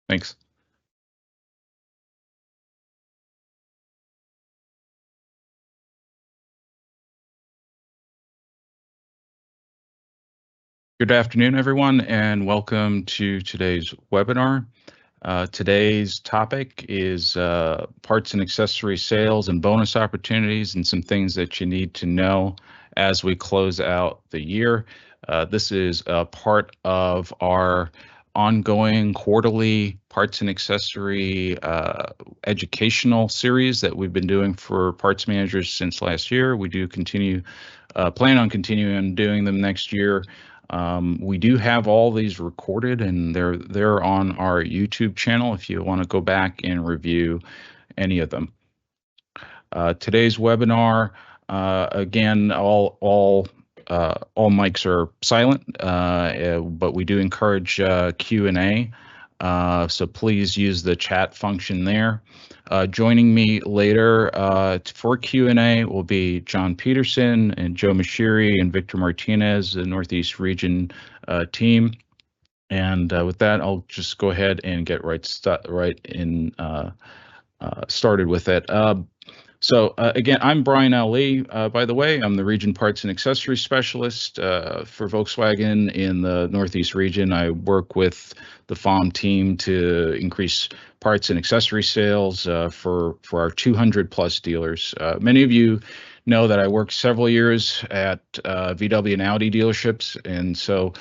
Thanks. Good afternoon, everyone, and welcome to today's webinar. Today's topic is parts and accessory sales and bonus opportunities and some things that you need to know as we close out the year. This is a part of our ongoing quarterly parts and accessory educational series that we've been doing for parts managers since last year. We do plan on continuing doing them next year. We do have all these recorded, and they're on our YouTube channel if you want to go back and review any of them. Today's webinar, again, all mics are silent, but we do encourage Q&A. So please use the chat function there. Joining me later for Q&A will be John Peterson and Joe Mashiri and Victor Martinez, the Northeast Region team. And with that, I'll just go ahead and get started with it. So again, I'm Brian Ali. By the way, I'm the Region Parts and Accessory Specialist for Volkswagen in the Northeast region. I work with the FOM team to increase parts and accessory sales for our 200 plus dealers. Many of you know that I worked several years at VW and Audi dealerships, and so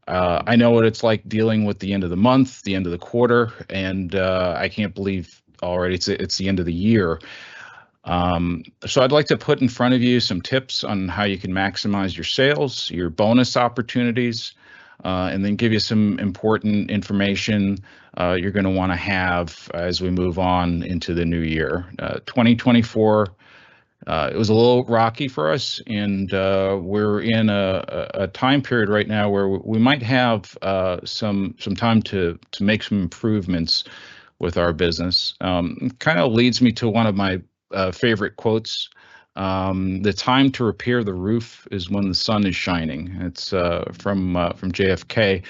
I know what it's like dealing with the end of the month, the end of the quarter, and I can't believe already it's the end of the year. So I'd like to put in front of you some tips on how you can maximize your sales, your bonus opportunities, and then give you some important information you're going to want to have as we move on into the new year. 2024, it was a little rocky for us, and we're in a time period right now where we might have some time to make some improvements with our business. Kind of leads me to one of my favorite quotes. The time to repair the roof is when the sun is shining. It's from JFK.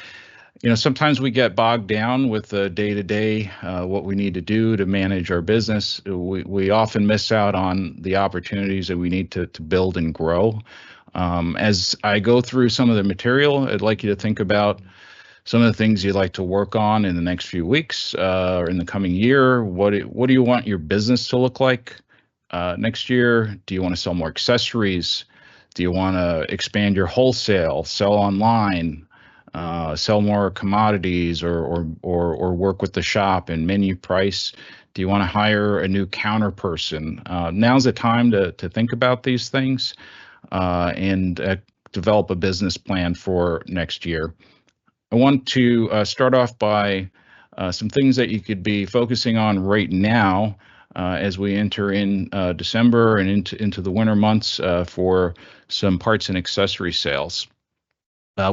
You know, sometimes we get bogged down with the day-to-day, what we need to do to manage our business. We often miss out on the opportunities that we need to build and grow. As I go through some of the material, I'd like you to think about some of the things you'd like to work on in the next few weeks or in the coming year. What do you want your business to look like next year? Do you want to sell more accessories? Do you want to expand your wholesale, sell online, sell more commodities, or work with the shop and menu price? Do you want to hire a new counter person? Now's the time to think about these things and develop a business plan for next year. I want to start off by some things that you could be focusing on right now as we enter in December and into the winter months for some parts and accessory sales.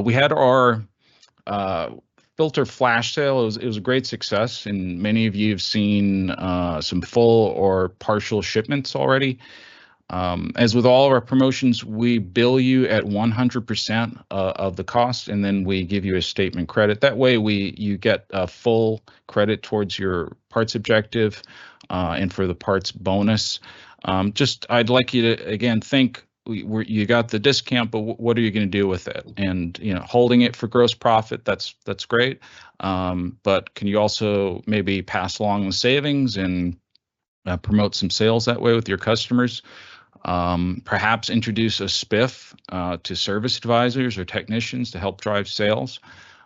We had our filter flash sale. It was a great success, and many of you have seen some full or partial shipments already. As with all of our promotions, we bill you at 100% of the cost, and then we give you a statement credit. That way you get a full credit towards your parts objective and for the parts bonus. I'd like you to, again, think you got the discount, but what are you going to do with it? And, you know, holding it for gross profit, that's great. But can you also maybe pass along the savings and promote some sales that way with your customers? Perhaps introduce a spiff to service advisors or technicians to help drive sales.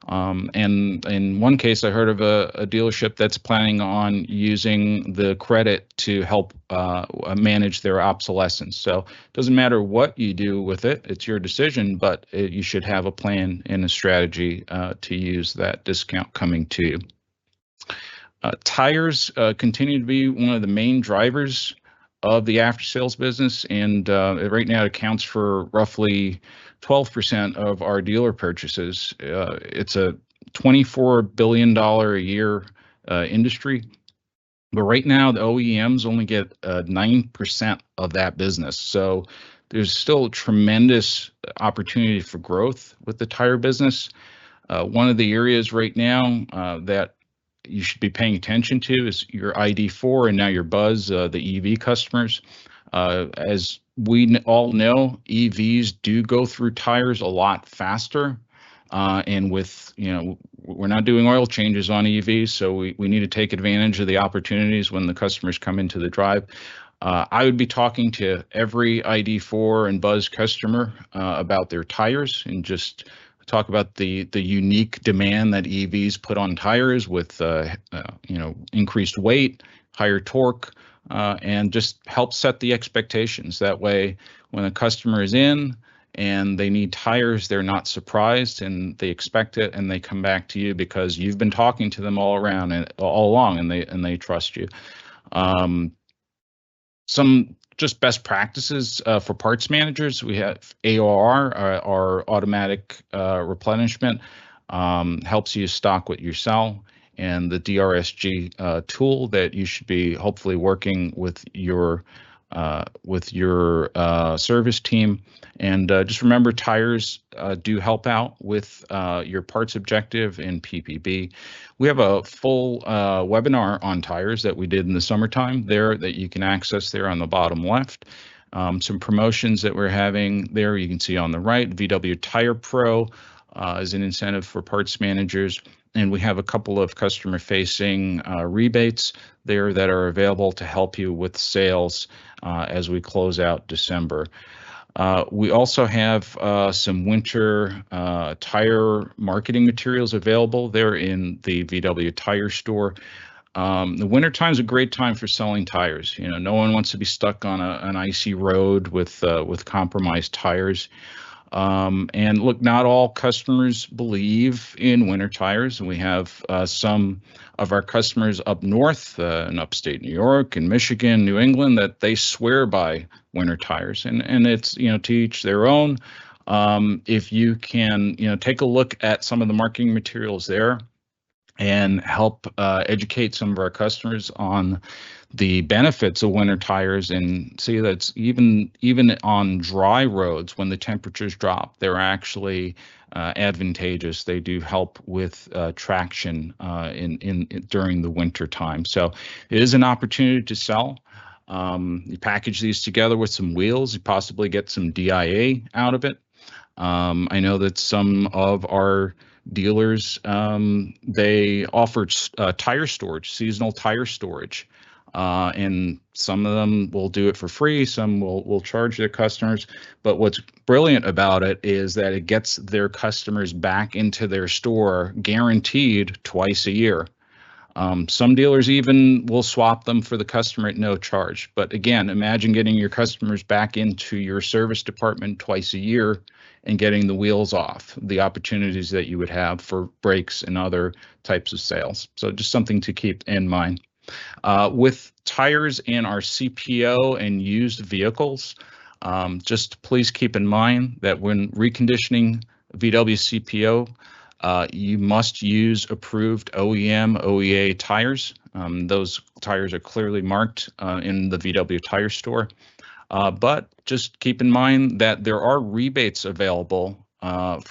And in one case, I heard of a dealership that's planning on using the credit to help manage their obsolescence. So it doesn't matter what you do with it, it's your decision, but you should have a plan and a strategy to use that discount coming to you. Tires continue to be one of the main drivers of the after sales business, and right now it accounts for roughly 12% of our dealer purchases. It's a $24 billion a year industry, but right now the OEMs only get 9% of that business. So there's still tremendous opportunity for growth with the tire business. One of the areas right now that you should be paying attention to is your ID4 and now your Buzz, the EV customers. As we all know, EVs do go through tires a lot faster. And with, we're not doing oil changes on EVs, so we need to take advantage of the opportunities when the customers come into the drive. I would be talking to every ID4 and Buzz customer about their tires and just talk about the unique demand that EVs put on tires with increased weight, higher torque, and just help set the expectations. That way, when a customer is in and they need tires, they're not surprised and they expect it, and they come back to you because you've been talking to them all around and all along, and they trust you. Some just best practices for parts managers. We have AOR, our automatic replenishment, helps you stock what you sell, and the DRSG tool that you should be hopefully working with your service team. And just remember, tires do help out with your parts objective and PPB. We have a full webinar on tires that we did in the summertime there that you can access there on the bottom left. Some promotions that we're having there you can see on the right. VW Tire Pro is an incentive for parts managers. And we have a couple of customer-facing rebates there that are available to help you with sales as we close out December. We also have some winter tire marketing materials available there in the VW Tire store. The winter time is a great time for selling tires. No one wants to be stuck on an icy road with compromised tires. And look, not all customers believe in winter tires. And we have some of our customers up north in upstate New York and Michigan, New England, that they swear by winter tires. And it's, to each their own. If you can, take a look at some of the marketing materials there and help educate some of our customers on the benefits of winter tires, and see that's even on dry roads when the temperatures drop, they're actually advantageous. They do help with traction during the winter time. So it is an opportunity to sell. You package these together with some wheels, you possibly get some DIA out of it. I know that some of our dealers, they offered tire storage, seasonal tire storage. And some of them will do it for free, some will charge their customers. But what's brilliant about it is that it gets their customers back into their store guaranteed twice a year. Some dealers even will swap them for the customer at no charge. But again, imagine getting your customers back into your service department twice a year and getting the wheels off, the opportunities that you would have for brakes and other types of sales. So just something to keep in mind. With tires in our CPO and used vehicles, just please keep in mind that when reconditioning VW CPO, you must use approved OEM, OEA tires. Those tires are clearly marked in the VW Tire store. But just keep in mind that there are rebates available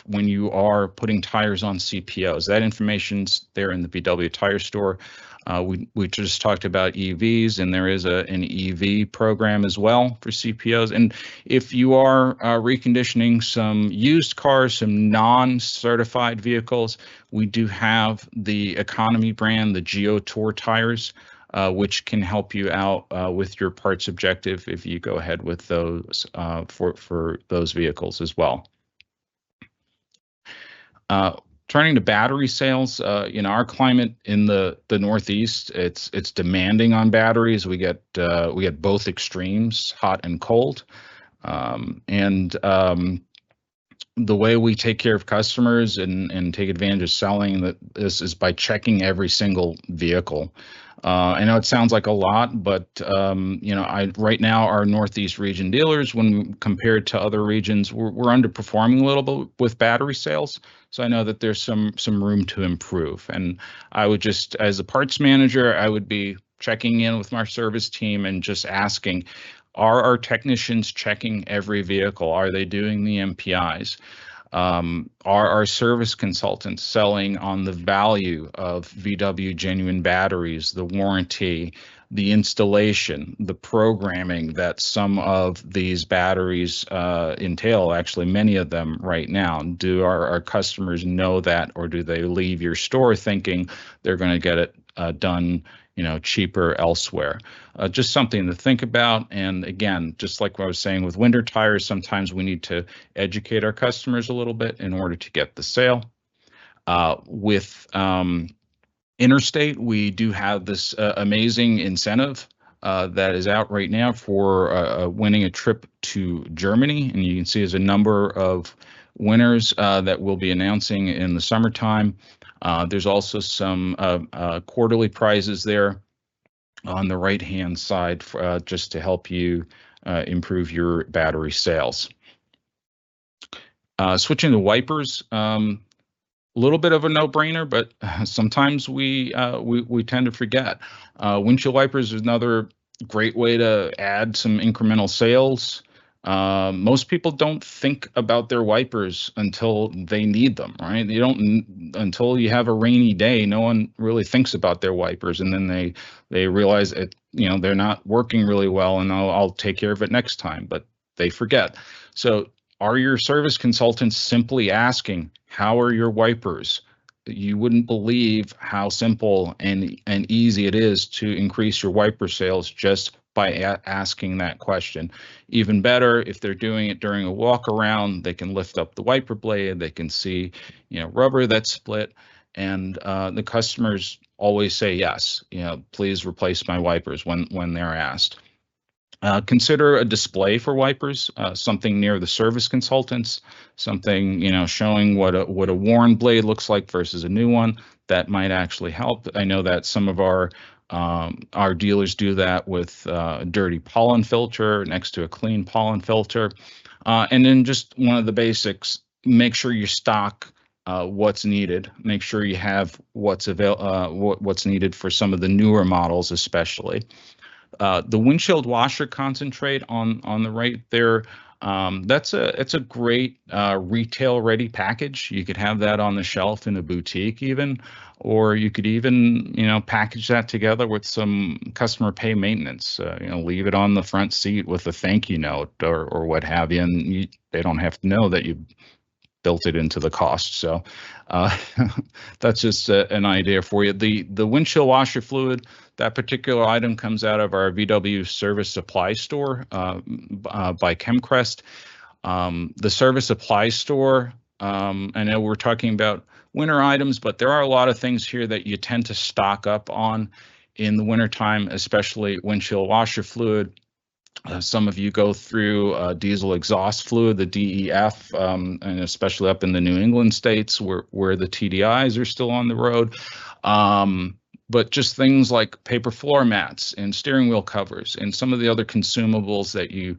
when you are putting tires on CPOs. That information's there in the VW Tire store. We just talked about EVs, and there is an EV program as well for CPOs. And if you are reconditioning some used cars, some non-certified vehicles, we do have the economy brand, the Geo Tour tires, which can help you out with your parts objective if you go ahead with those for those vehicles as well. Turning to battery sales, our climate in the Northeast, it's demanding on batteries. We get both extremes, hot and cold, and the way we take care of customers and take advantage of selling this is by checking every single vehicle. I know it sounds like a lot, but right now our Northeast region dealers, when compared to other regions, we're underperforming a little bit with battery sales. So I know that there's some room to improve. And I would just, as a parts manager, I would be checking in with my service team and just asking, are our technicians checking every vehicle? Are they doing the MPIs? Are our service consultants selling on the value of VW genuine batteries, the warranty, the installation, the programming that some of these batteries entail? Actually, many of them right now. Do our customers know that, or do they leave your store thinking they're going to get it done, cheaper elsewhere? Just something to think about. And again, just like what I was saying with winter tires, sometimes we need to educate our customers a little bit in order to get the sale. With Interstate, we do have this amazing incentive that is out right now for winning a trip to Germany. And you can see there's a number of winners that we'll be announcing in the summertime. There's also some quarterly prizes there on the right-hand side just to help you improve your battery sales. Switching to wipers, a little bit of a no-brainer, but sometimes we tend to forget. Windshield wipers is another great way to add some incremental sales. Most people don't think about their wipers until they need them, right? You don't until you have a rainy day. No one really thinks about their wipers, and then they realize it. They're not working really well, and I'll take care of it next time. But they forget. So, are your service consultants simply asking, "How are your wipers?" You wouldn't believe how simple and easy it is to increase your wiper sales just by asking that question. Even better, if they're doing it during a walk around, they can lift up the wiper blade, they can see, rubber that's split, and the customers always say yes. Please replace my wipers when they're asked. Consider a display for wipers, something near the service consultants, something showing what a worn blade looks like versus a new one. That might actually help. I know that some of our dealers do that with a dirty pollen filter next to a clean pollen filter. And then just one of the basics, make sure you stock what's needed. Make sure you have what's needed for some of the newer models, especially. The windshield washer concentrate on the right there, it's a great retail ready package. You could have that on the shelf in a boutique even, or you could even package that together with some customer pay maintenance. Leave it on the front seat with a thank you note or what have you, and they don't have to know that you built it into the cost. So that's just an idea for you. The windshield washer fluid, that particular item comes out of our VW service supply store by Chemcrest. The service supply store, I know we're talking about winter items, but there are a lot of things here that you tend to stock up on in the wintertime, especially windshield washer fluid. Some of you go through diesel exhaust fluid, the DEF, and especially up in the New England states where the TDIs are still on the road. But just things like paper floor mats and steering wheel covers and some of the other consumables that you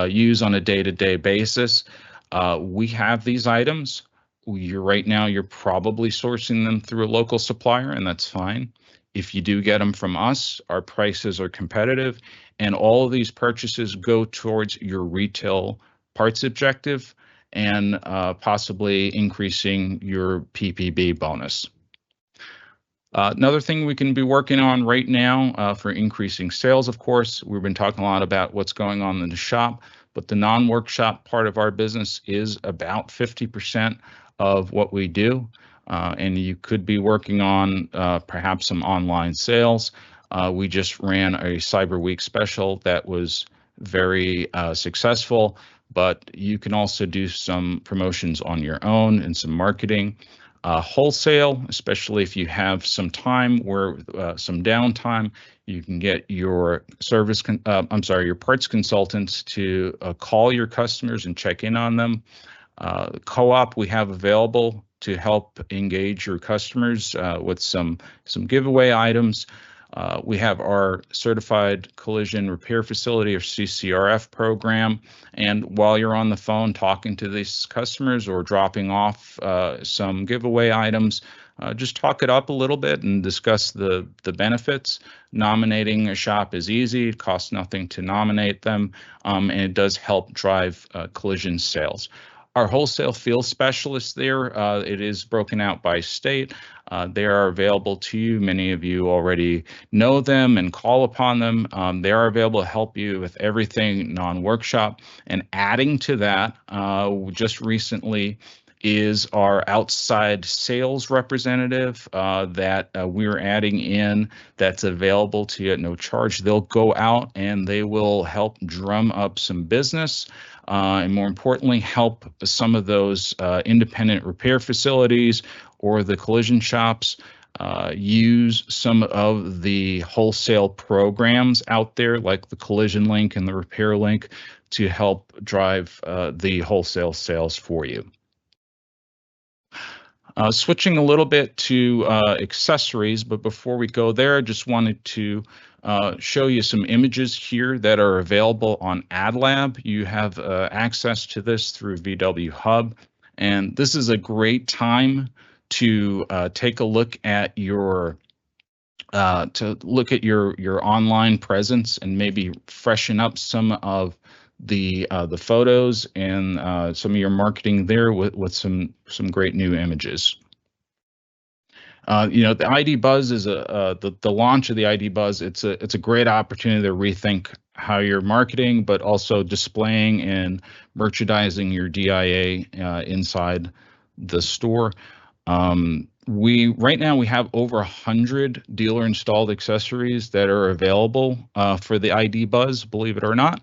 use on a day-to-day basis. We have these items. Right now, you're probably sourcing them through a local supplier, and that's fine. If you do get them from us, our prices are competitive, and all of these purchases go towards your retail parts objective and possibly increasing your PPB bonus. Another thing we can be working on right now for increasing sales, of course, we've been talking a lot about what's going on in the shop, but the non-workshop part of our business is about 50% of what we do. And you could be working on perhaps some online sales. We just ran a Cyber Week special that was very successful, but you can also do some promotions on your own and some marketing. Wholesale, especially if you have some time where some downtime, you can get your your parts consultants to call your customers and check in on them. Co-op we have available to help engage your customers with some giveaway items. We have our Certified Collision Repair Facility, or CCRF program, and while you're on the phone talking to these customers or dropping off some giveaway items, just talk it up a little bit and discuss the benefits. Nominating a shop is easy. It costs nothing to nominate them, and it does help drive collision sales. Our wholesale field specialists there, it is broken out by state. They are available to you. Many of you already know them and call upon them. They are available to help you with everything non-workshop. And adding to that, just recently is our outside sales representative that we're adding in, that's available to you at no charge. They'll go out and they will help drum up some business. And more importantly, help some of those independent repair facilities or the collision shops use some of the wholesale programs out there, like the Collision Link and the Repair Link, to help drive the wholesale sales for you. Switching a little bit to accessories, but before we go there, I just wanted to show you some images here that are available on AdLab. You have access to this through VW Hub, and this is a great time to take a look at your your online presence and maybe freshen up some of the photos and some of your marketing there with some great new images. The ID Buzz is the launch of the ID Buzz. It's a great opportunity to rethink how you're marketing, but also displaying and merchandising your DIA inside the store. Right now we have over 100 dealer installed accessories that are available for the ID Buzz, believe it or not.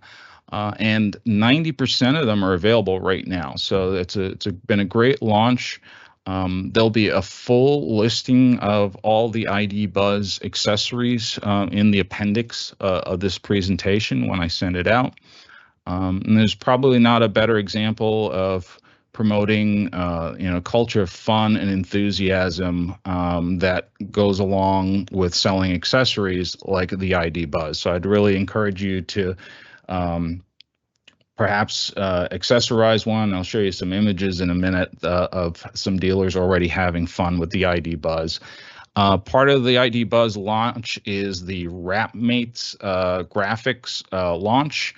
And 90% of them are available right now. So it's been a great launch. There'll be a full listing of all the ID Buzz accessories in the appendix of this presentation when I send it out. And there's probably not a better example of promoting culture of fun and enthusiasm that goes along with selling accessories like the ID Buzz. So I'd really encourage you to perhaps accessorize one. I'll show you some images in a minute of some dealers already having fun with the ID Buzz. Part of the ID Buzz launch is the WrapMates graphics launch,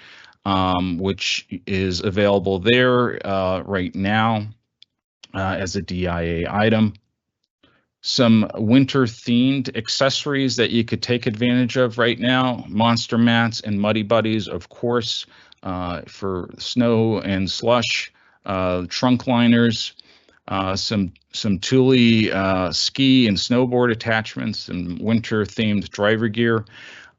which is available there right now as a DIA item. Some winter themed accessories that you could take advantage of right now: Monster Mats and Muddy Buddies, of course, for snow and slush, trunk liners, some Thule ski and snowboard attachments, and winter themed driver gear.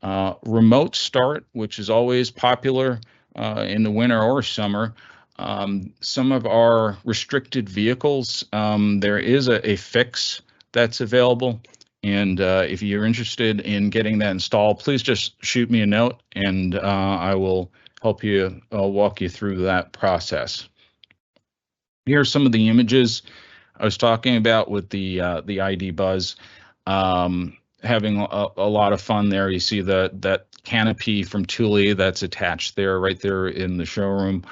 Remote start, which is always popular in the winter or summer. Some of our restricted vehicles, there is a fix that's available. And if you're interested in getting that installed, please just shoot me a note and I will help you walk you through that process. Here are some of the images I was talking about with the ID Buzz. Having a lot of fun there. You see that canopy from Thule that's attached there, right there in the showroom.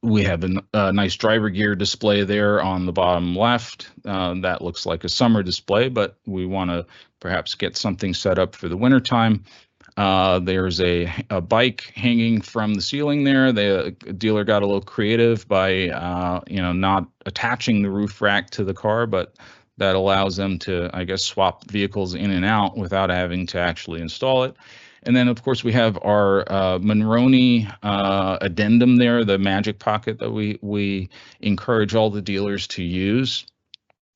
We have a nice driver gear display there on the bottom left. That looks like a summer display, but we want to perhaps get something set up for the wintertime. There's a bike hanging from the ceiling there. The dealer got a little creative by not attaching the roof rack to the car, but that allows them to, I guess, swap vehicles in and out without having to actually install it. And then, of course, we have our Monroney addendum there, the magic pocket that we encourage all the dealers to use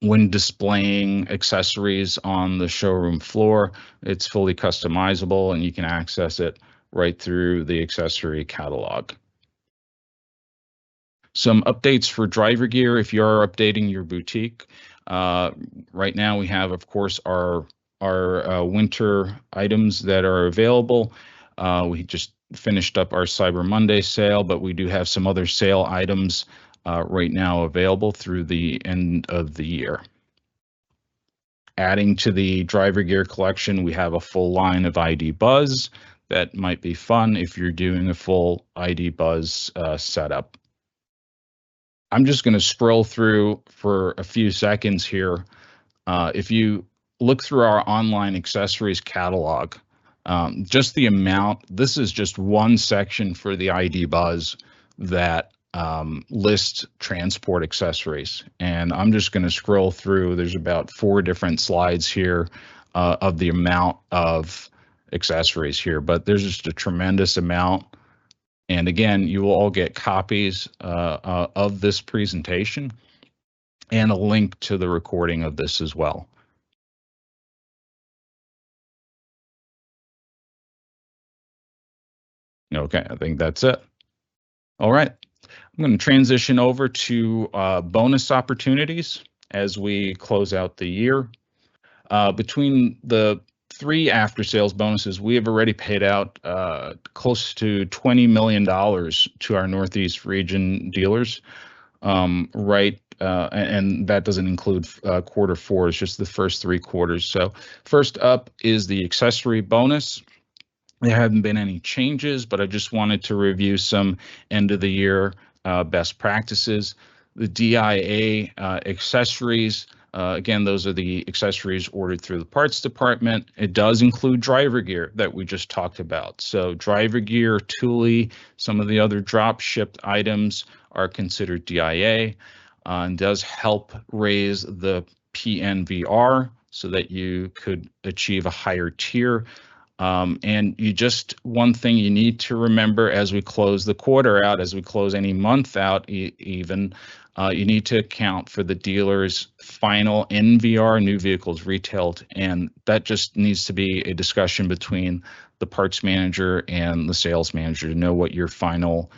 when displaying accessories on the showroom floor. It's fully customizable and you can access it right through the accessory catalog. Some updates for driver gear if you're updating your boutique. Right now we have, of course, our winter items that are available. We just finished up our Cyber Monday sale, but we do have some other sale items right now available through the end of the year. Adding to the driver gear collection, we have a full line of ID Buzz that might be fun if you're doing a full ID Buzz setup. I'm just going to scroll through for a few seconds here. If you look through our online accessories catalog, just the amount, this is just one section for the ID Buzz that list transport accessories. And I'm just going to scroll through. There's about 4 different slides here of the amount of accessories here, but there's just a tremendous amount. And again, you will all get copies of this presentation and a link to the recording of this as well. Okay, I think that's it. All right, I'm going to transition over to bonus opportunities as we close out the year. Between the 3 after-sales bonuses, we have already paid out close to $20 million to our Northeast region dealers, right? And that doesn't include quarter 4, it's just the first 3 quarters. So first up is the accessory bonus. There haven't been any changes, but I just wanted to review some end of the year best practices. The DIA accessories, again, those are the accessories ordered through the parts department. It does include driver gear that we just talked about. So driver gear, Thule, some of the other drop shipped items are considered DIA, and does help raise the PNVR so that you could achieve a higher tier. And one thing you need to remember as we close the quarter out, as we close any month out, even, you need to account for the dealer's final NVR, new vehicles retailed, and that just needs to be a discussion between the parts manager and the sales manager to know what your final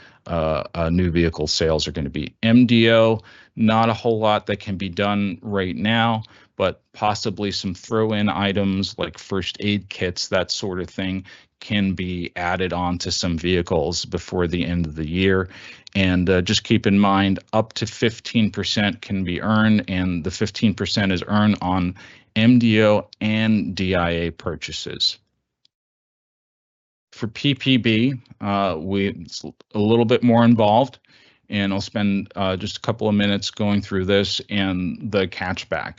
new vehicle sales are going to be. MDO, not a whole lot that can be done right now, but possibly some throw-in items like first aid kits, that sort of thing, can be added on to some vehicles before the end of the year. And just keep in mind, up to 15% can be earned, and the 15% is earned on MDO and DIA purchases. For PPB, it's a little bit more involved, and I'll spend just a couple of minutes going through this and the catchback.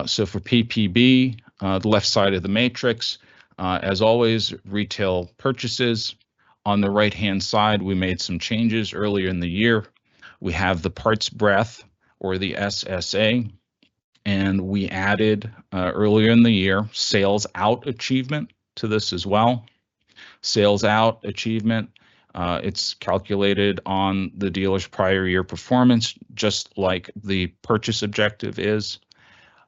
So for PPB, the left side of the matrix, as always, retail purchases. On the right-hand side, we made some changes earlier in the year. We have the parts breadth, or the SSA, and we added earlier in the year sales out achievement to this as well. Sales out achievement, it's calculated on the dealer's prior year performance, just like the purchase objective is.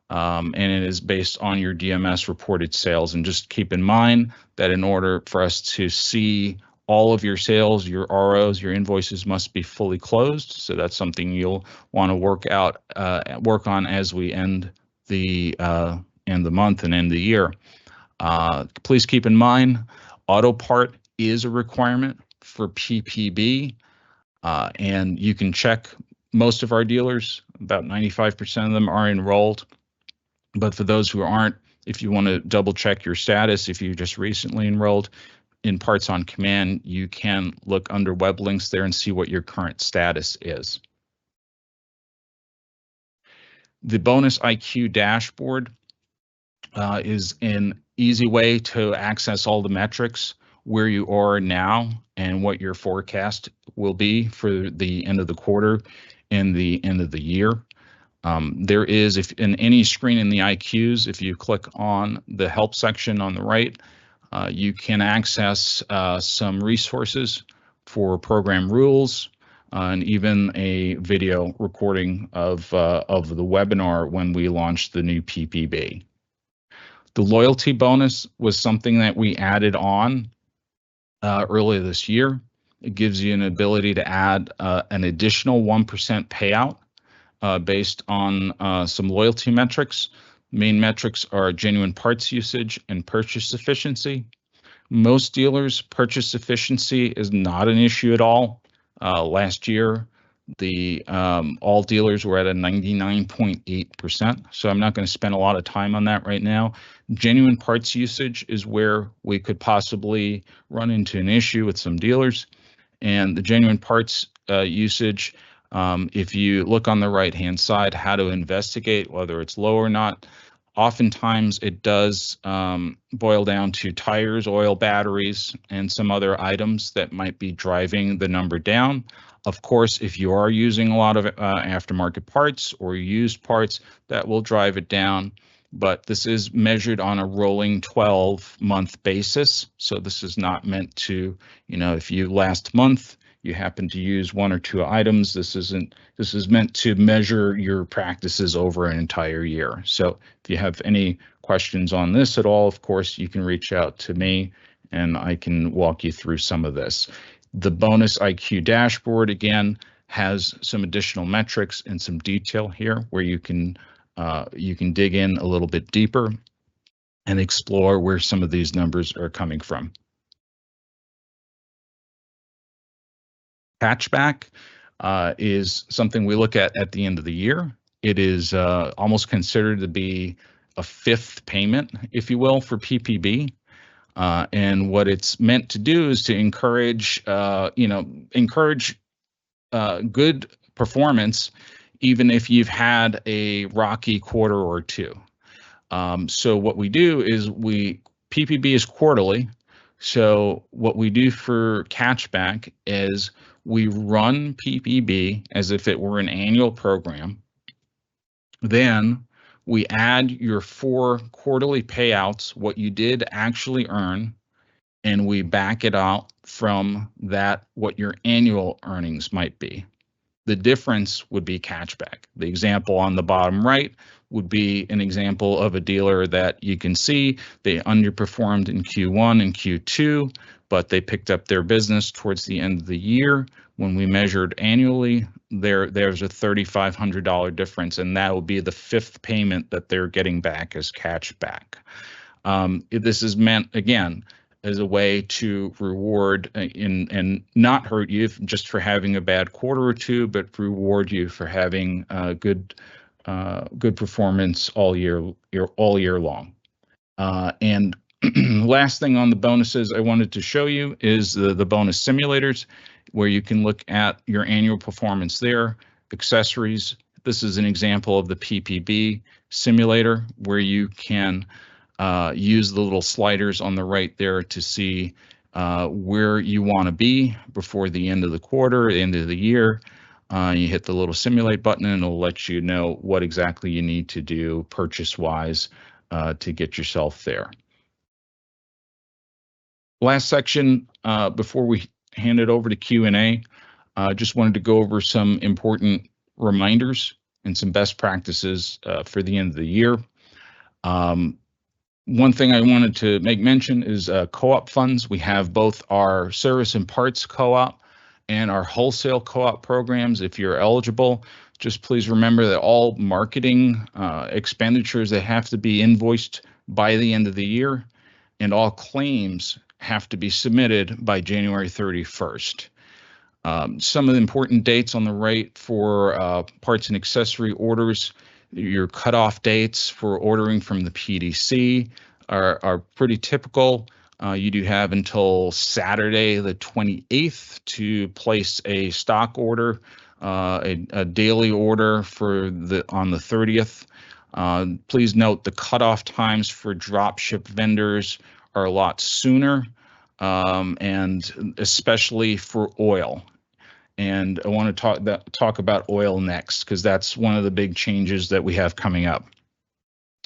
And it is based on your DMS reported sales. And just keep in mind that in order for us to see all of your sales, your ROs, your invoices must be fully closed. So that's something you'll want to work on as we end the month and end the year. Please keep in mind, auto part is a requirement for PPB, and you can check most of our dealers. About 95% of them are enrolled. But for those who aren't, if you want to double check your status, if you just recently enrolled in Parts on Command, you can look under web links there and see what your current status is. The Bonus IQ dashboard is an easy way to access all the metrics, where you are now and what your forecast will be for the end of the quarter and the end of the year. There is, if in any screen in the IQs, if you click on the help section on the right, you can access some resources for program rules and even a video recording of the webinar when we launched the new PPB. The loyalty bonus was something that we added on earlier this year. It gives you an ability to add an additional 1% payout based on some loyalty metrics. Main metrics are genuine parts usage and purchase efficiency. Most dealers' purchase efficiency is not an issue at all. Last year, all dealers were at a 99.8%, so I'm not going to spend a lot of time on that right now. Genuine parts usage is where we could possibly run into an issue with some dealers, and the genuine parts usage, if you look on the right-hand side, how to investigate whether it's low or not, Oftentimes, it does boil down to tires, oil, batteries, and some other items that might be driving the number down. Of course, if you are using a lot of aftermarket parts or used parts, that will drive it down. But this is measured on a rolling 12-month basis. So this is not meant to, if you last month you happen to use one or two items, this is meant to measure your practices over an entire year. So if you have any questions on this at all, of course, you can reach out to me and I can walk you through some of this. The Bonus IQ dashboard, again, has some additional metrics and some detail here where you can dig in a little bit deeper and explore where some of these numbers are coming from. Hatchback is something we look at the end of the year. It is almost considered to be a fifth payment, if you will, for PPB. And what it's meant to do is to encourage good performance, even if you've had a rocky quarter or two. So what we do is PPB is quarterly. So what we do for Catchback is we run PPB as if it were an annual program. Then we add your 4 quarterly payouts, what you did actually earn, and we back it out from that, what your annual earnings might be. The difference would be Catchback. The example on the bottom right would be an example of a dealer that you can see they underperformed in Q1 and Q2, but they picked up their business towards the end of the year. When we measured annually, there's a $3,500 difference, and that will be the fifth payment that they're getting back as Catchback. This is meant, again, as a way to reward and not hurt you just for having a bad quarter or two, but reward you for having good performance all year long. And last thing on the bonuses I wanted to show you is the bonus simulators, where you can look at your annual performance there. Accessories. This is an example of the PPB simulator where you can use the little sliders on the right there to see where you want to be before the end of the quarter, the end of the year. You hit the little simulate button and it'll let you know what exactly you need to do purchase-wise to get yourself there. Last section, before we hand it over to Q&A, just wanted to go over some important reminders and some best practices for the end of the year. One thing I wanted to make mention is co-op funds. We have both our service and parts co-op and our wholesale co-op programs. If you're eligible, just please remember that all marketing expenditures, they have to be invoiced by the end of the year, and all claims have to be submitted by January 31st. Some of the important dates on the right for parts and accessory orders, your cutoff dates for ordering from the PDC are pretty typical. You do have until Saturday the 28th to place a stock order, a daily order on the 30th. Please note the cutoff times for dropship vendors are a lot sooner, and especially for oil. And I want to talk about oil next, because that's one of the big changes that we have coming up.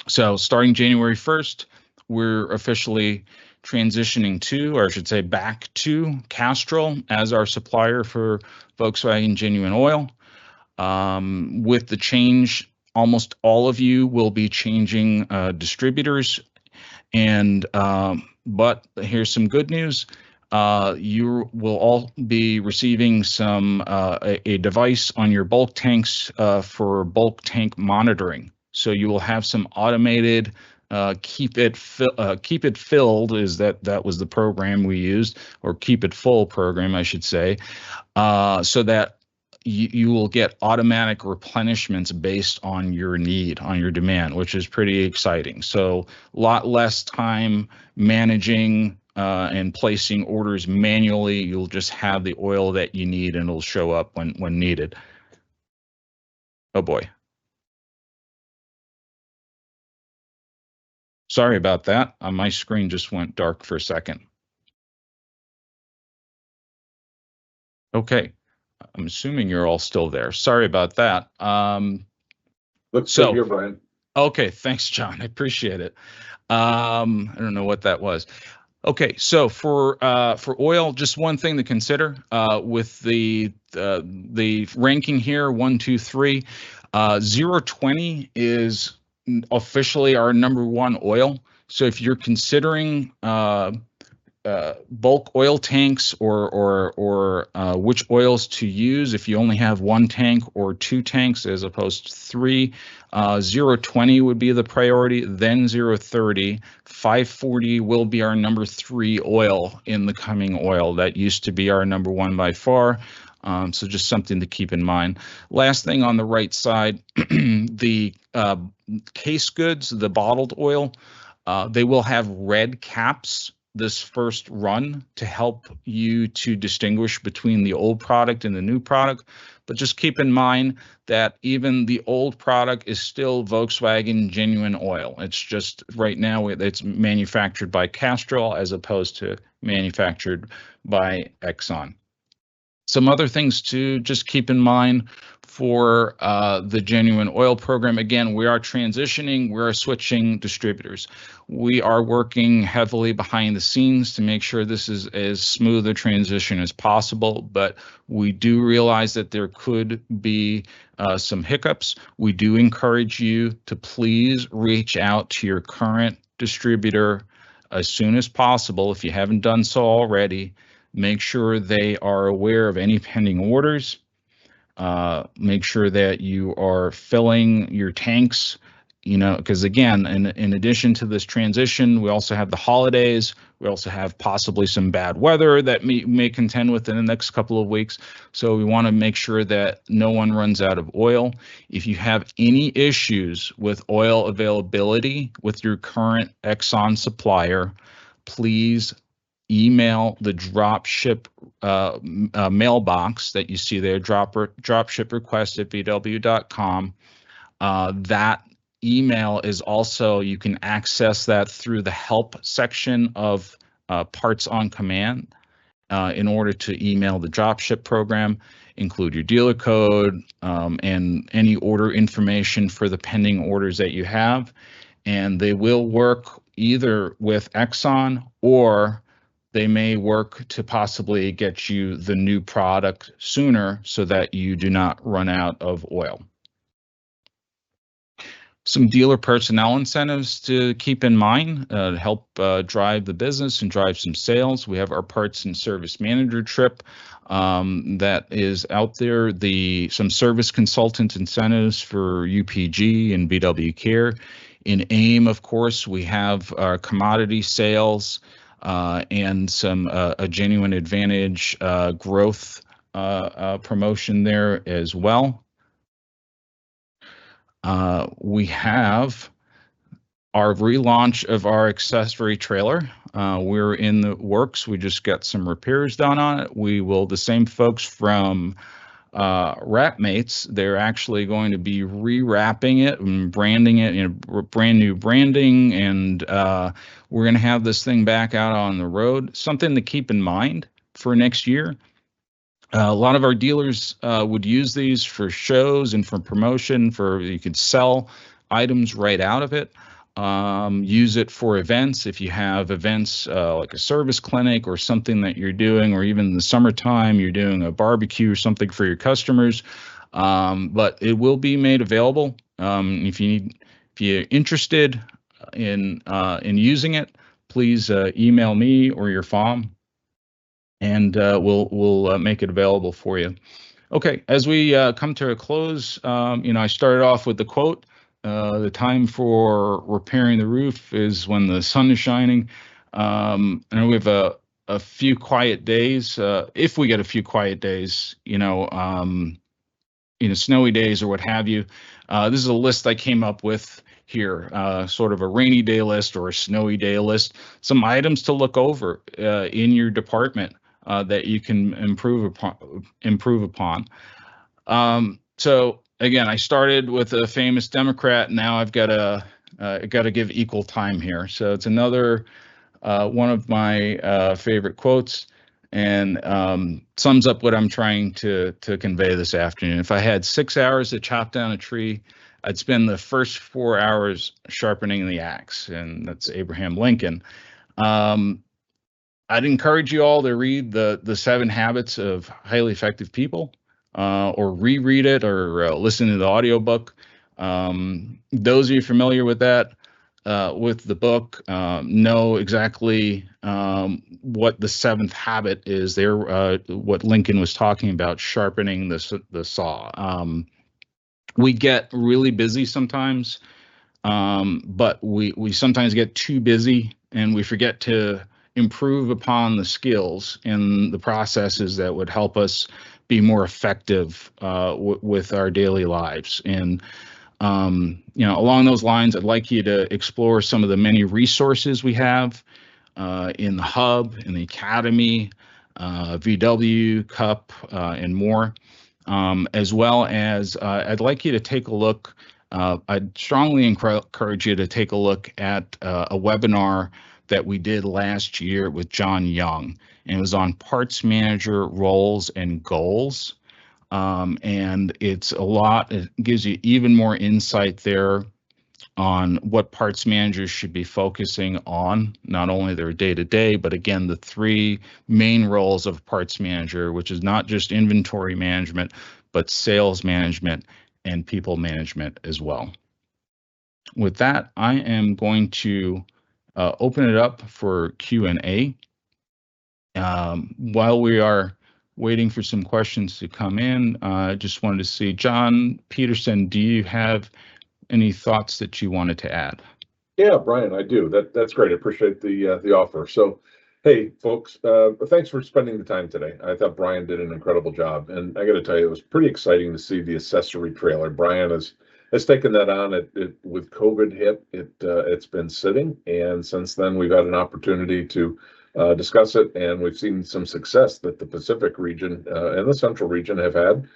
So starting January 1st, we're officially transitioning to, or I should say back to, Castrol as our supplier for Volkswagen Genuine Oil. With the change, almost all of you will be changing distributors, and but here's some good news. You will all be receiving a device on your bulk tanks for bulk tank monitoring. So you will have some automated keep it filled. That was the program we used, or keep it full program, I should say, so that you will get automatic replenishments based on your need, on your demand, which is pretty exciting. So a lot less time managing and placing orders manually. You'll just have the oil that you need and it'll show up when needed. Oh boy. sorry about that. My screen just went dark for a second. Okay, I'm assuming you're all still there. Sorry about that. Looks good here, Brian. Okay, thanks, John. I appreciate it. I don't know what that was. Okay, so for oil, just one thing to consider with the ranking here, 1, 2, 3. 020 is officially our #1 oil. So if you're considering bulk oil tanks or which oils to use, if you only have 1 tank or 2 tanks as opposed to 3, 020 would be the priority, then 030. 540 will be our #3 oil in the coming oil. That used to be our #1 by far. So just something to keep in mind. Last thing on the right side, the case goods, the bottled oil, they will have red caps this first run to help you to distinguish between the old product and the new product. But just keep in mind that even the old product is still Volkswagen genuine oil. It's just right now it's manufactured by Castrol as opposed to manufactured by Exxon. Some other things to just keep in mind for the genuine oil program. Again, we are transitioning, we are switching distributors. We are working heavily behind the scenes to make sure this is as smooth a transition as possible, but we do realize that there could be some hiccups. We do encourage you to please reach out to your current distributor as soon as possible if you haven't done so already. Make sure they are aware of any pending orders. Make sure that you are filling your tanks, because again, in addition to this transition, we also have the holidays. We also have possibly some bad weather that may contend with in the next couple of weeks. So we want to make sure that no one runs out of oil. If you have any issues with oil availability with your current Exxon supplier, please email the drop ship mailbox that you see there, drop ship request at vw.com. That email is also, you can access that through the help section of Parts on Command in order to email the drop ship program, include your dealer code and any order information for the pending orders that you have. And they will work either with Exxon or they may work to possibly get you the new product sooner so that you do not run out of oil. Some dealer personnel incentives to keep in mind to help drive the business and drive some sales. We have our parts and service manager trip that is out there. Some service consultant incentives for UPG and BW Care. In AIM, of course, we have our commodity sales and some a genuine advantage growth promotion there as well. We have our relaunch of our accessory trailer. We're in the works. We just got some repairs done on it. The same folks from Wrapmates, they're actually going to be rewrapping it and branding it in brand new branding, and we're going to have this thing back out on the road. Something to keep in mind for next year. A lot of our dealers would use these for shows and for promotion. You could sell items right out of it. Use it for events. If you have events like a service clinic or something that you're doing, or even in the summertime, you're doing a barbecue or something for your customers. But it will be made available. If you're interested in using it, please email me or your FOM, and we'll make it available for you. Okay, as we come to a close, I started off with the quote. The time for repairing the roof is when the sun is shining. And we have a few quiet days. If we get a few quiet days, snowy days or what have you. This is a list I came up with here, sort of a rainy day list or a snowy day list. Some items to look over in your department that you can improve upon. So again, I started with a famous Democrat. Now I've got a I got to give equal time here. So it's another one of my favorite quotes, and sums up what I'm trying to convey this afternoon. If I had 6 hours to chop down a tree, I'd spend the first 4 hours sharpening the axe, and that's Abraham Lincoln. I'd encourage you all to read the 7 Habits of Highly Effective People, or reread it, or listen to the audiobook. Those of you familiar with that, with the book, know exactly what the 7th habit is. There, what Lincoln was talking about, sharpening the saw. We get really busy sometimes, but we sometimes get too busy and we forget to improve upon the skills and the processes that would help us be more effective with our daily lives. And along those lines, I'd like you to explore some of the many resources we have in the hub, in the academy, VW, Cup, and more. As well as I'd like you to take a look. I'd strongly encourage you to take a look at a webinar that we did last year with John Young, and it was on parts manager roles and goals. And it gives you even more insight there on what parts managers should be focusing on, not only their day-to-day, but again, the 3 main roles of a parts manager, which is not just inventory management, but sales management and people management as well. With that, I am going to open it up for Q&A. While we are waiting for some questions to come in, I just wanted to see, John Peterson, do you have any thoughts that you wanted to add? Yeah, Brian, I do. That's great. I appreciate the offer. So, hey, folks, thanks for spending the time today. I thought Brian did an incredible job, and I got to tell you, it was pretty exciting to see the accessory trailer. Brian has taken that on. With COVID hit, it's been sitting, and since then we've had an opportunity to discuss it, and we've seen some success that the Pacific region and the Central region have had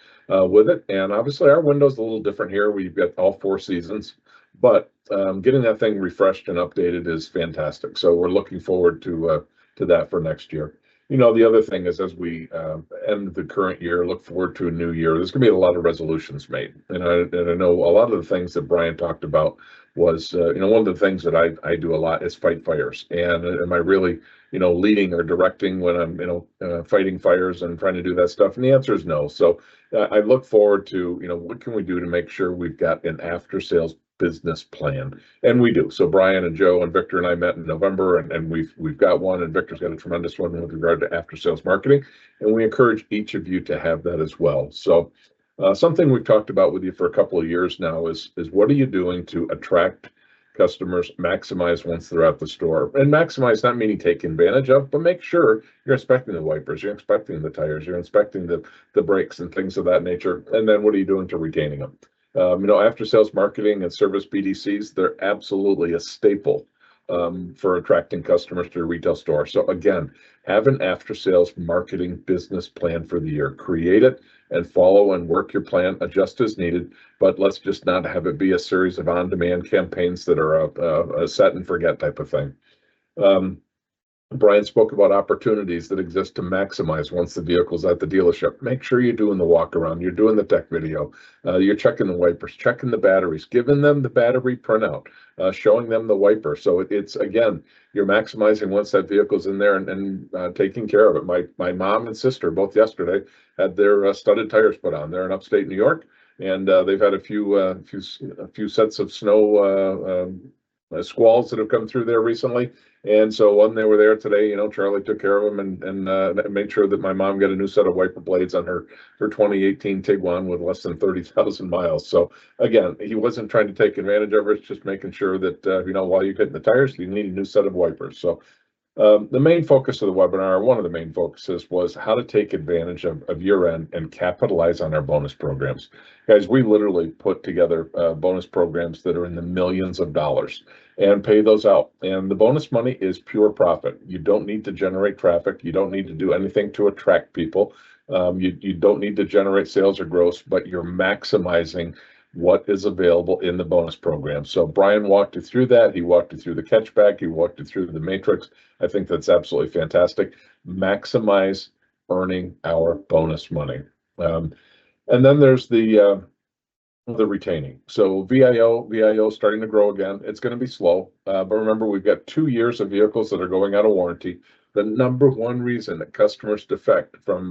with it. And obviously, our window's a little different here. We've got all 4 seasons, but getting that thing refreshed and updated is fantastic. So we're looking forward to that for next year. The other thing is, as we end the current year, look forward to a new year, there's going to be a lot of resolutions made. And I know a lot of the things that Brian talked about was, one of the things that I do a lot is fight fires. And am I really, leading or directing when I'm, fighting fires and trying to do that stuff? And the answer is no. So I look forward to, what can we do to make sure we've got an after sales business plan, and we do. So Brian and Joe and Victor and I met in November, and we've got one, and Victor's got a tremendous one with regard to after sales marketing, and we encourage each of you to have that as well. So something we've talked about with you for a couple of years now is what are you doing to attract customers, maximize once they're at the store? And maximize not meaning take advantage of, but make sure you're inspecting the wipers, you're inspecting the tires, you're inspecting the brakes and things of that nature. And then what are you doing to retaining them? After sales marketing and service BDCs, they're absolutely a staple for attracting customers to your retail store. So again, have an after sales marketing business plan for the year. Create it and follow and work your plan, adjust as needed, but let's just not have it be a series of on-demand campaigns that are a set and forget type of thing. Brian spoke about opportunities that exist to maximize once the vehicle's at the dealership. Make sure you're doing the walk around, you're doing the tech video, you're checking the wipers, checking the batteries, giving them the battery printout, showing them the wiper. So it's again, you're maximizing once that vehicle's in there and taking care of it. My mom and sister both yesterday had their studded tires put on. They're in upstate New York, and they've had a few sets of snow squalls that have come through there recently. And so when they were there today, Charlie took care of them and made sure that my mom got a new set of wiper blades on her 2018 Tiguan with less than 30,000 miles. So again, he wasn't trying to take advantage of her. It's just making sure that, while you're getting the tires, you need a new set of wipers. So the main focus of the webinar, one of the main focuses, was how to take advantage of year-end and capitalize on our bonus programs. Guys, we literally put together bonus programs that are in the millions of dollars and pay those out. And the bonus money is pure profit. You don't need to generate traffic. You don't need to do anything to attract people. You don't need to generate sales or gross, but you're maximizing what is available in the bonus program. So Brian walked you through that. He walked you through the catchback. He walked you through the matrix. I think that's absolutely fantastic. Maximize earning our bonus money. And then there's the retaining. So VIO starting to grow again. It's going to be slow, but remember, we've got 2 years of vehicles that are going out of warranty. The number one reason that customers defect from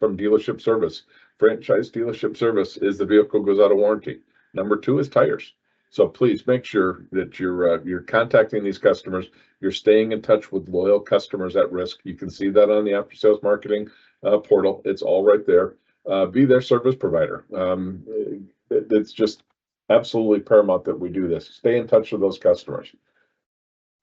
dealership service, franchise dealership service, is the vehicle goes out of warranty. Number two is tires. So please make sure that you're contacting these customers. You're staying in touch with loyal customers at risk. You can see that on the after sales marketing portal. It's all right there. Be their service provider. It's just absolutely paramount that we do this. Stay in touch with those customers.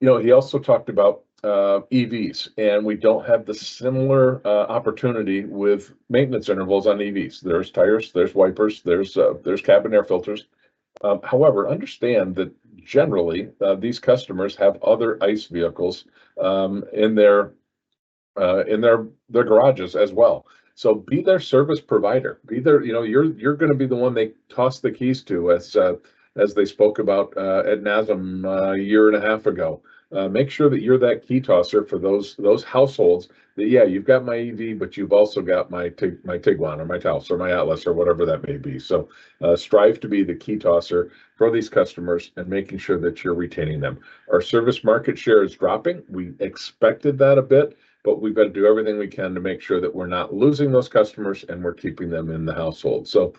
He also talked about EVs, and we don't have the similar opportunity with maintenance intervals on EVs. There's tires, there's wipers, there's cabin air filters. However, understand that generally these customers have other ICE vehicles in their garages as well. So be their service provider. Be their, you're going to be the one they toss the keys to, as they spoke about at NASM a year and a half ago. Make sure that you're that key tosser for those households. That you've got my EV, but you've also got my Tiguan or my Taos or my Atlas or whatever that may be. So strive to be the key tosser for these customers and making sure that you're retaining them. Our service market share is dropping. We expected that a bit, but we've got to do everything we can to make sure that we're not losing those customers and we're keeping them in the household. So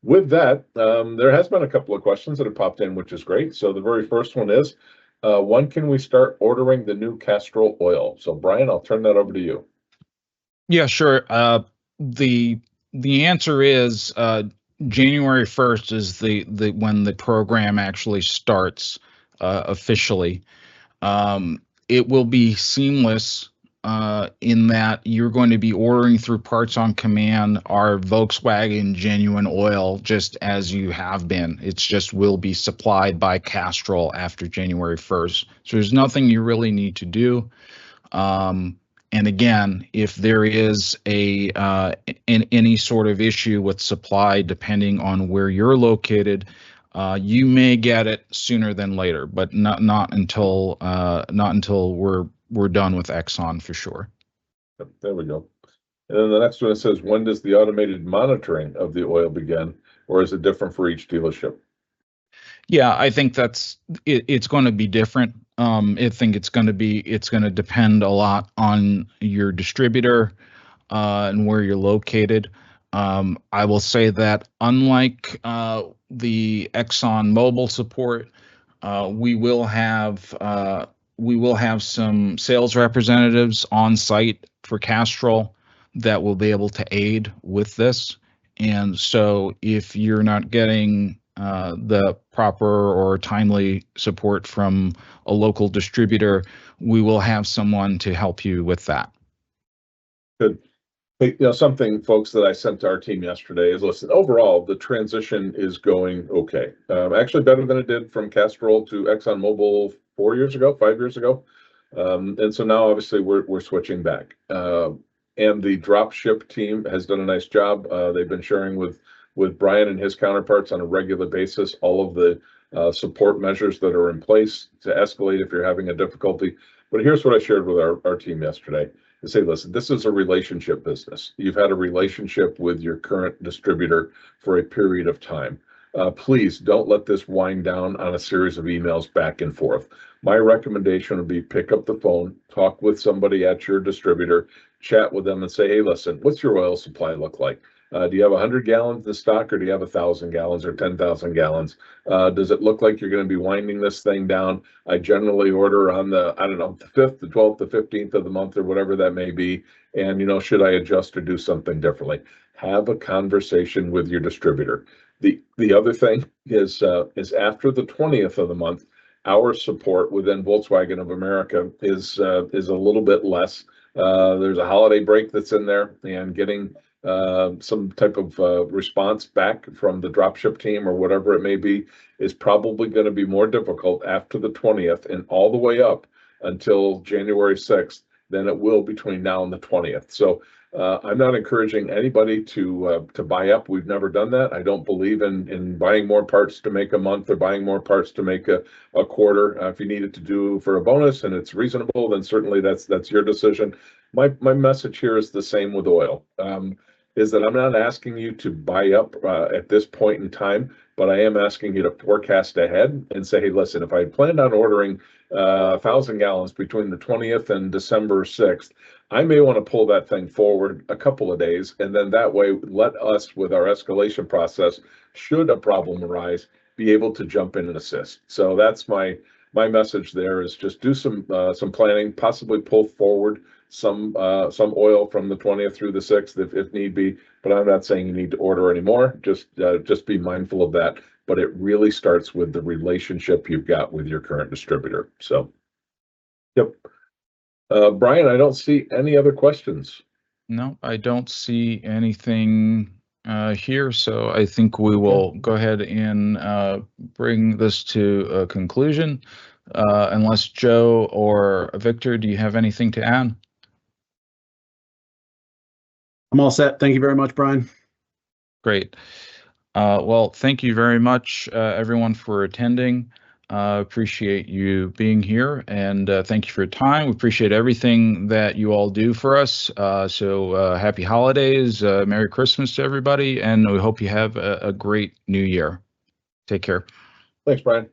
with that, there has been a couple of questions that have popped in, which is great. So the very first one is, when can we start ordering the new Castrol oil? So Brian, I'll turn that over to you. Yeah, sure. The answer is January 1st is the when the program actually starts officially. It will be seamless in that you're going to be ordering through Parts on Command our Volkswagen genuine oil, just as you have been. It's just will be supplied by Castrol after January 1st. So there's nothing you really need to do. And again, if there is any sort of issue with supply, depending on where you're located, you may get it sooner than later, but not until we're done with Exxon for sure. Yep, there we go. And then the next one, it says, when does the automated monitoring of the oil begin, or is it different for each dealership? Yeah, I think it's going to be different. I think it's going to depend a lot on your distributor and where you're located. I will say that unlike the Exxon Mobil support, we will have some sales representatives on site for Castrol that will be able to aid with this. And so if you're not getting the proper or timely support from a local distributor, we will have someone to help you with that. Good. Hey, something, folks, that I sent to our team yesterday is, listen, overall, the transition is going okay. Actually better than it did from Castrol to ExxonMobil 5 years ago. And so now obviously we're switching back. And the drop ship team has done a nice job. They've been sharing with Brian and his counterparts on a regular basis all of the support measures that are in place to escalate if you're having a difficulty. But here's what I shared with our team yesterday. To say, listen, this is a relationship business. You've had a relationship with your current distributor for a period of time. Please don't let this wind down on a series of emails back and forth. My recommendation would be pick up the phone, talk with somebody at your distributor, chat with them and say, hey, listen, what's your oil supply look like? Do you have 100 gallons in stock, or do you have 1,000 gallons or 10,000 gallons? Does it look like you're going to be winding this thing down? I generally order on the 5th, the 12th, the 15th of the month, or whatever that may be. And, should I adjust or do something differently? Have a conversation with your distributor. The other thing is after the 20th of the month, our support within Volkswagen of America is a little bit less. There's a holiday break that's in there, and getting some type of response back from the dropship team or whatever it may be is probably going to be more difficult after the 20th and all the way up until January 6th than it will between now and the 20th. So I'm not encouraging anybody to buy up. We've never done that. I don't believe in buying more parts to make a month or buying more parts to make a quarter. If you need it to do for a bonus and it's reasonable, then certainly that's your decision. My message here is the same with oil. Is that I'm not asking you to buy up at this point in time, but I am asking you to forecast ahead and say, hey, listen, if I planned on ordering 1,000 gallons between the 20th and December 6th, I may want to pull that thing forward a couple of days, and then that way let us, with our escalation process, should a problem arise, be able to jump in and assist. So that's my message there, is just do some planning, possibly pull forward some oil from the 20th through the 6th if need be, but I'm not saying you need to order anymore. Just be mindful of that. But it really starts with the relationship you've got with your current distributor. So, yep. Brian, I don't see any other questions. No, I don't see anything here, so I think we will go ahead and bring this to a conclusion. Unless Joe or Victor, do you have anything to add? I'm all set. Thank you very much, Brian. Great. Well, thank you very much, everyone, for attending. Appreciate you being here, and thank you for your time. We appreciate everything that you all do for us. So happy holidays, Merry Christmas to everybody, and we hope you have a great new year. Take care. Thanks, Brian.